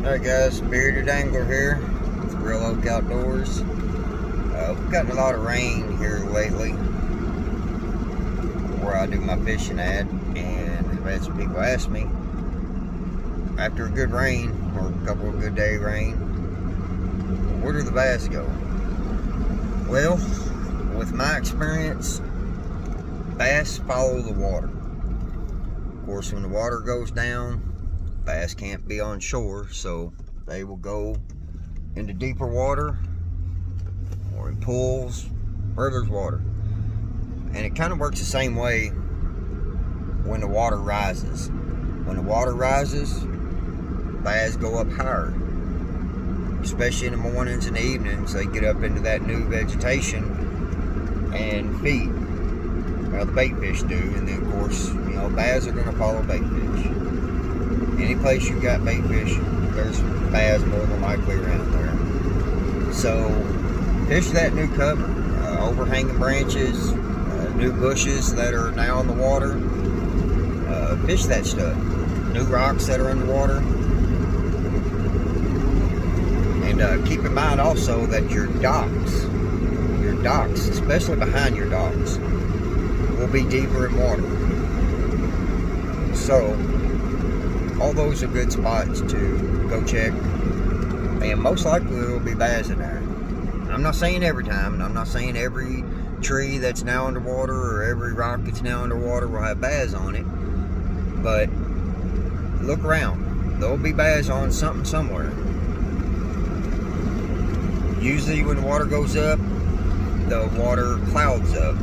Alright guys, Bearded Angler here with Real Oak Outdoors. We've gotten a lot of rain here lately where I do my fishing at, and I've had some people ask me, after a good rain, or a couple of good day rain, where do the bass go? Well, with my experience, bass follow the water. Of course, when the water goes down, bass can't be on shore, so they will go into deeper water or in pools, where there's water. And it kind of works the same way when the water rises. When the water rises, bass go up higher, especially in the mornings and the evenings. They get up into that new vegetation and feed. Well, the bait fish do, and then of course, bass are going to follow bait fish. Any place you got bait fish, there's bass more than likely around there. So fish that new cover, overhanging branches, new bushes that are now in the water. Fish that stuff. New rocks that are in the water. And keep in mind also that your docks, especially behind your docks, will be deeper in water. So all those are good spots to go check, and most likely there will be bass in there. I'm not saying every time, and I'm not saying every tree that's now underwater or every rock that's now underwater will have bass on it, but look around. There'll be bass on something somewhere. Usually when the water goes up, the water clouds up.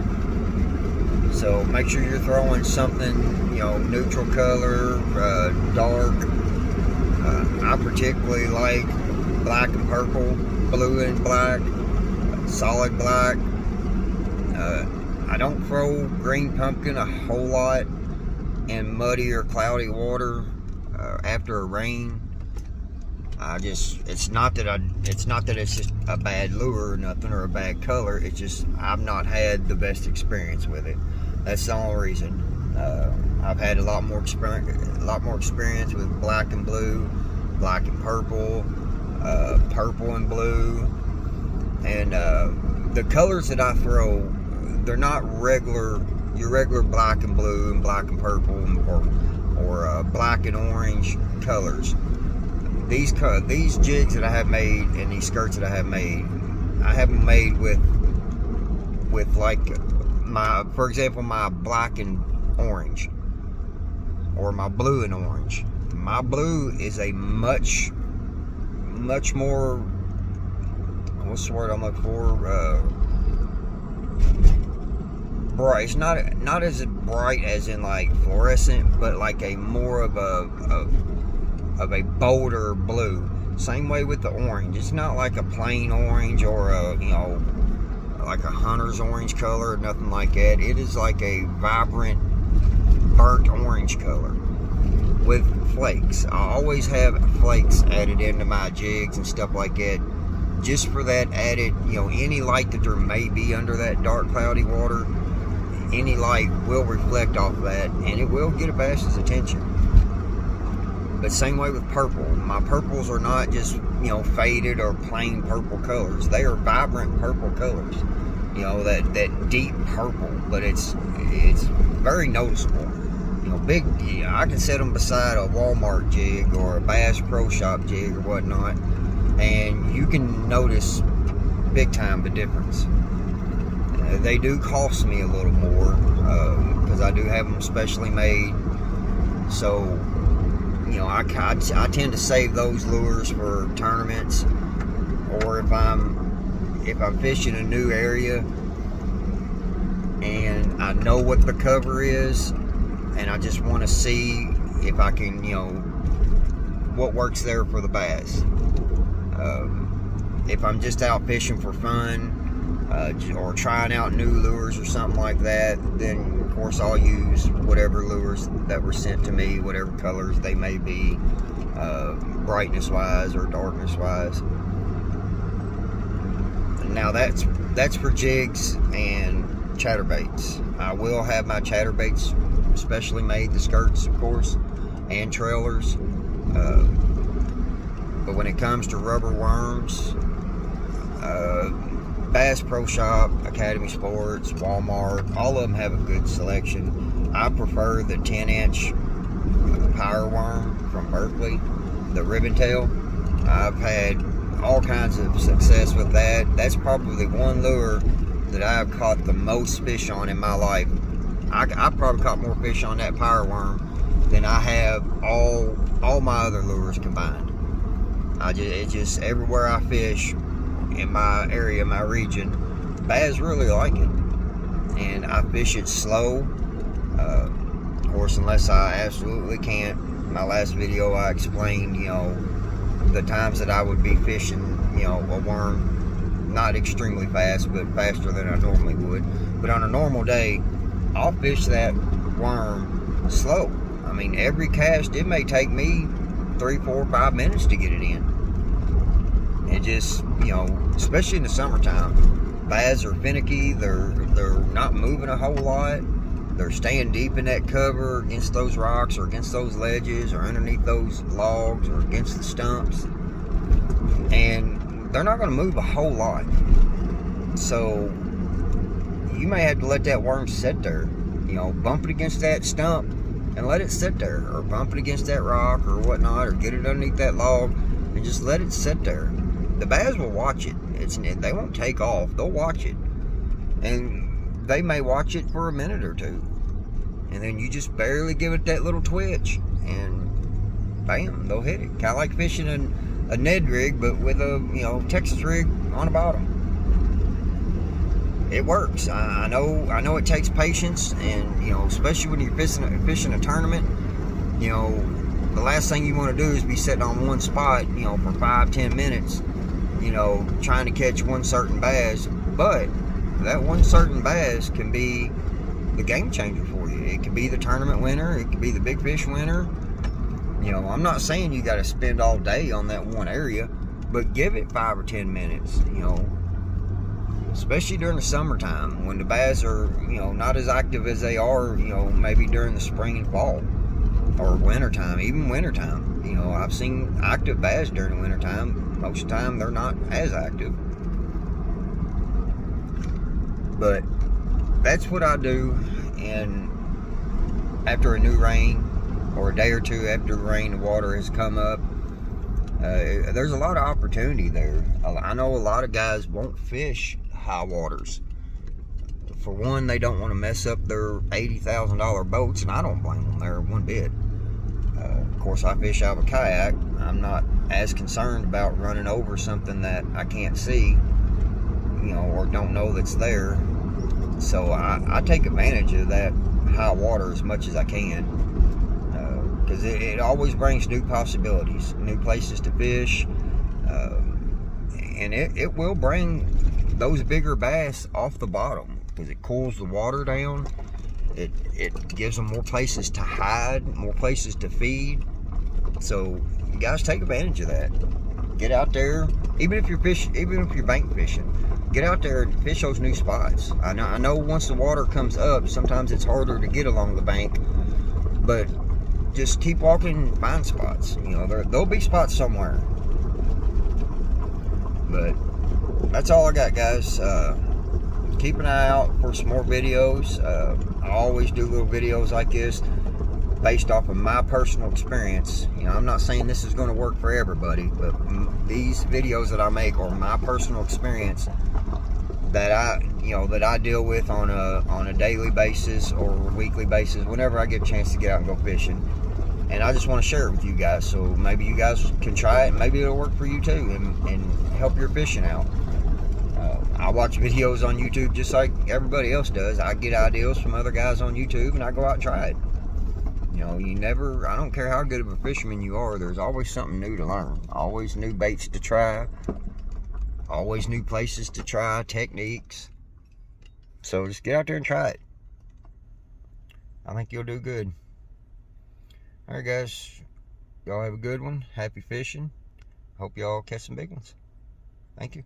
So make sure you're throwing something, neutral color, dark. I particularly like black and purple, blue and black, solid black. I don't throw green pumpkin a whole lot in muddy or cloudy water after a rain. It's not that it's just a bad lure or nothing, or a bad color. It's just I've not had the best experience with it. That's the only reason. I've had a lot more experience with black and blue, black and purple, purple and blue, and the colors that I throw, they're not your regular black and blue and black and purple or black and orange colors. These jigs that I have made and these skirts that I have them made with like for example, my black and orange, or my blue and orange. My blue is a much more, what's the word I'm looking for? Bright. It's not as bright as in like fluorescent, but like a more of a bolder blue. Same way with the orange. It's not like a plain orange or like a hunter's orange color or nothing like that. It is like a vibrant burnt orange color with flakes. I always have flakes added into my jigs and stuff like that, just for that added, any light that there may be under that dark cloudy water, any light will reflect off that and it will get a bass's attention. But same way with purple. My purples are not just, faded or plain purple colors. They are vibrant purple colors. That deep purple, but it's very noticeable. Big. I can set them beside a Walmart jig or a Bass Pro Shop jig or whatnot, and you can notice big time the difference. They do cost me a little more because I do have them specially made. So I tend to save those lures for tournaments, or if I'm fishing a new area and I know what the cover is and I just want to see if I can, what works there for the bass. If I'm just out fishing for fun, or trying out new lures or something like that, then of course I'll use whatever lures that were sent to me, whatever colors they may be, brightness wise or darkness wise. Now that's for jigs and chatterbaits. I will have my chatterbaits specially made, the skirts of course, and trailers. But when it comes to rubber worms, Bass Pro Shop, Academy Sports, Walmart, all of them have a good selection. I prefer the 10-inch power worm from Berkley, the ribbon tail. I've had all kinds of success with that. That's probably the one lure that I've caught the most fish on in my life. I probably caught more fish on that power worm than I have all my other lures combined. It's just everywhere I fish in my area, my region, bass really like it, and I fish it slow. Of course, unless I absolutely can't. My last video, I explained, the times that I would be fishing, a worm, not extremely fast, but faster than I normally would. But on a normal day, I'll fish that worm slow. I mean, every cast, it may take me 3, 4, 5 minutes to get it in. It just, especially in the summertime, bass are finicky. They're not moving a whole lot. They're staying deep in that cover against those rocks or against those ledges or underneath those logs or against the stumps. And they're not going to move a whole lot. So you may have to let that worm sit there. Bump it against that stump and let it sit there. Or bump it against that rock or whatnot. Or get it underneath that log and just let it sit there. The bass will watch it. They won't take off. They'll watch it. And they may watch it for a minute or two. And then you just barely give it that little twitch. And bam, they'll hit it. Kind of like fishing a Ned rig, but with a, Texas rig on the bottom. It works. I know it takes patience. And, especially when you're fishing a tournament, the last thing you want to do is be sitting on one spot, for 5-10 minutes, trying to catch one certain bass. But that one certain bass can be the game changer for you. It could be the tournament winner. It could be the big fish winner. I'm not saying you got to spend all day on that one area, but give it 5 or 10 minutes, especially during the summertime when the bass are, not as active as they are, maybe during the spring and fall. Or wintertime, even wintertime. I've seen active bass during the wintertime. Most of the time, they're not as active. But that's what I do. And after a new rain, or a day or two after the rain, the water has come up. There's a lot of opportunity there. I know a lot of guys won't fish high waters. For one, they don't want to mess up their $80,000 boats, and I don't blame them there one bit. Of course, I fish out of a kayak. I'm not as concerned about running over something that I can't see, or don't know that's there. So I take advantage of that high water as much as I can, because it always brings new possibilities, new places to fish, and it will bring those bigger bass off the bottom, because it cools the water down. It gives them more places to hide, more places to feed. So you guys take advantage of that. Get out there, even if you're bank fishing, get out there and fish those new spots. I know once the water comes up, sometimes it's harder to get along the bank, but just keep walking and find spots. There'll be spots somewhere. But that's all I got, guys. Keep an eye out for some more videos. I always do little videos like this based off of my personal experience. I'm not saying this is going to work for everybody, but these videos that I make are my personal experience that I deal with on a daily basis or weekly basis whenever I get a chance to get out and go fishing. And I just want to share it with you guys, so maybe you guys can try it, and maybe it'll work for you too, and help your fishing out. I watch videos on YouTube just like everybody else does. I get ideas from other guys on YouTube, and I go out and try it. I don't care how good of a fisherman you are, there's always something new to learn. Always new baits to try. Always new places to try, techniques. So just get out there and try it. I think you'll do good. Alright guys, y'all have a good one. Happy fishing. Hope y'all catch some big ones. Thank you.